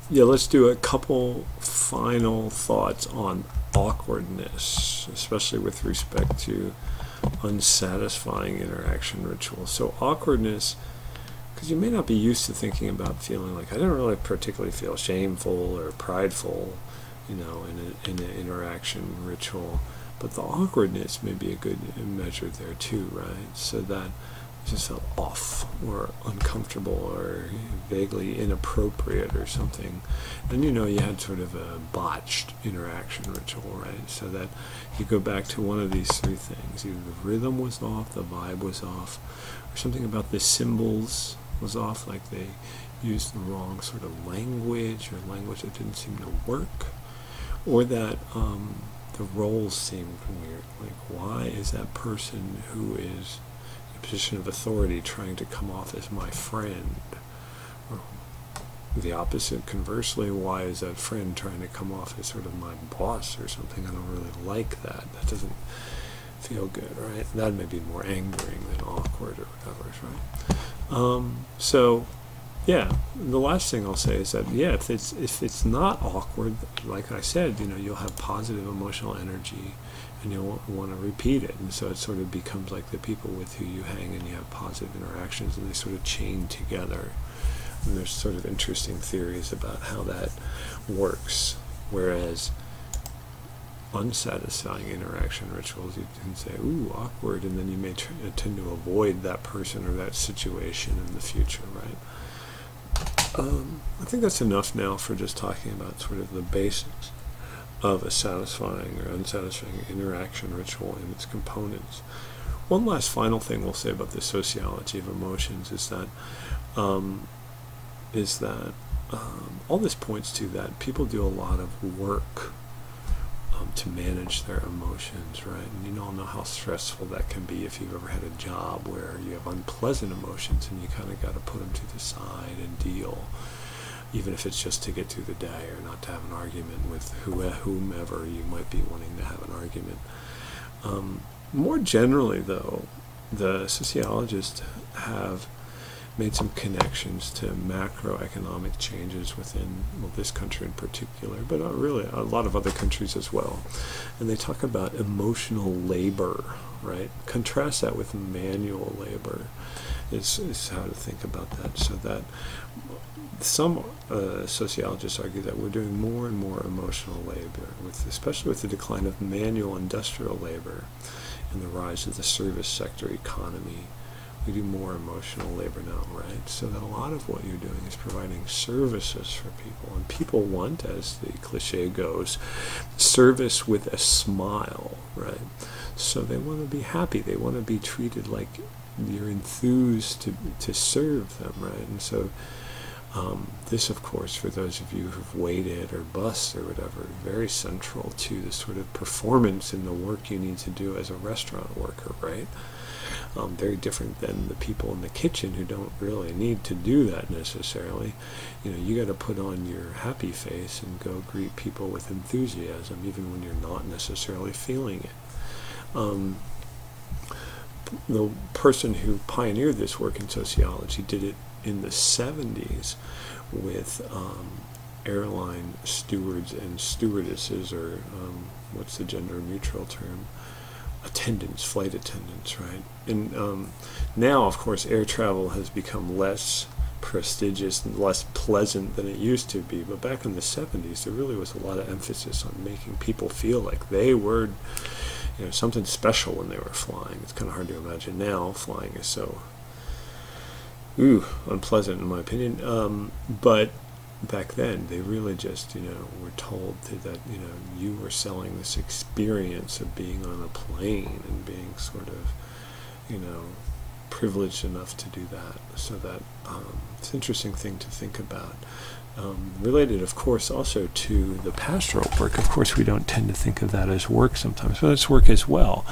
Yeah, let's do a couple final thoughts on awkwardness, especially with respect to unsatisfying interaction rituals. So awkwardness, because you may not be used to thinking about feeling like, I don't really particularly feel shameful or prideful, in an interaction ritual, but the awkwardness may be a good measure there too, right? So that just felt off or uncomfortable or vaguely inappropriate or something. And you had sort of a botched interaction ritual, right? So that you go back to one of these three things. Either the rhythm was off, the vibe was off, or something about the symbols was off, like they used the wrong sort of language or language that didn't seem to work, or that the roles seemed weird. Like, why is that person who is position of authority trying to come off as my friend? Or the opposite, conversely, why is that friend trying to come off as sort of my boss or something? I don't really like that. That doesn't feel good, right? That may be more angering than awkward or whatever, right? So, yeah, the last thing I'll say is that, yeah, if it's not awkward, like I said, you'll have positive emotional energy, and you'll want to repeat it. And so it sort of becomes like the people with who you hang and you have positive interactions, and they sort of chain together. And there's sort of interesting theories about how that works. Whereas unsatisfying interaction rituals, you can say, ooh, awkward, and then you may tend to avoid that person or that situation in the future, right? I think that's enough now for just talking about sort of the basics of a satisfying or unsatisfying interaction ritual and its components. One last final thing we'll say about the sociology of emotions is that all this points to that people do a lot of work to manage their emotions, right? And you all know how stressful that can be if you've ever had a job where you have unpleasant emotions and you kind of got to put them to the side and deal, even if it's just to get through the day or not to have an argument with whomever you might be wanting to have an argument. More generally, though, the sociologists have made some connections to macroeconomic changes within, this country in particular, but really a lot of other countries as well. And they talk about emotional labor, right? Contrast that with manual labor is how to think about that. So that some sociologists argue that we're doing more and more emotional labor, especially with the decline of manual industrial labor and the rise of the service sector economy. We do more emotional labor now, right? So that a lot of what you're doing is providing services for people. And people want, as the cliche goes, service with a smile, right? So they want to be happy. They want to be treated like you're enthused to serve them, right? And so this, of course, for those of you who've waited or bussed or whatever, is very central to the sort of performance in the work you need to do as a restaurant worker, right? Very different than the people in the kitchen who don't really need to do that necessarily. You got to put on your happy face and go greet people with enthusiasm, even when you're not necessarily feeling it. The person who pioneered this work in sociology did it in the 70s with airline stewards and stewardesses, or what's the gender neutral term? Attendants, flight attendants, right? And now, of course, air travel has become less prestigious and less pleasant than it used to be. But back in the 70s, there really was a lot of emphasis on making people feel like they were, something special when they were flying. It's kind of hard to imagine now. Flying is so unpleasant, in my opinion. But back then, they really just, were told that, you were selling this experience of being on a plane and being sort of, privileged enough to do that. So that it's an interesting thing to think about. Related, of course, also to the pastoral work. Of course, we don't tend to think of that as work sometimes, but it's work as well.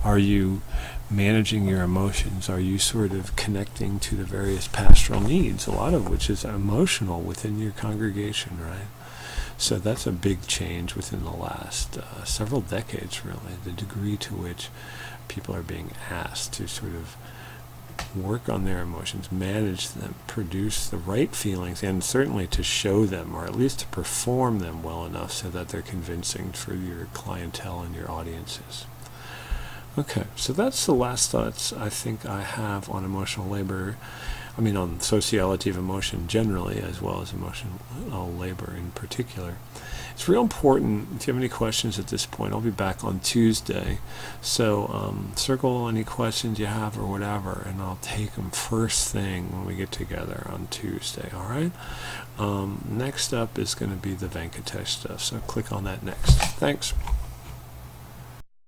Are you managing your emotions? Are you sort of connecting to the various pastoral needs, a lot of which is emotional within your congregation, right? So that's a big change within the last several decades, really, the degree to which people are being asked to sort of work on their emotions, manage them, produce the right feelings, and certainly to show them, or at least to perform them well enough so that they're convincing for your clientele and your audiences. Okay, so that's the last thoughts I think I have on emotional labor. I mean, on sociology of emotion generally, as well as emotional labor in particular. It's real important. If you have any questions at this point, I'll be back on Tuesday. So circle any questions you have or whatever, and I'll take them first thing when we get together on Tuesday, all right? Next up is going to be the Venkatesh stuff, so click on that next. Thanks.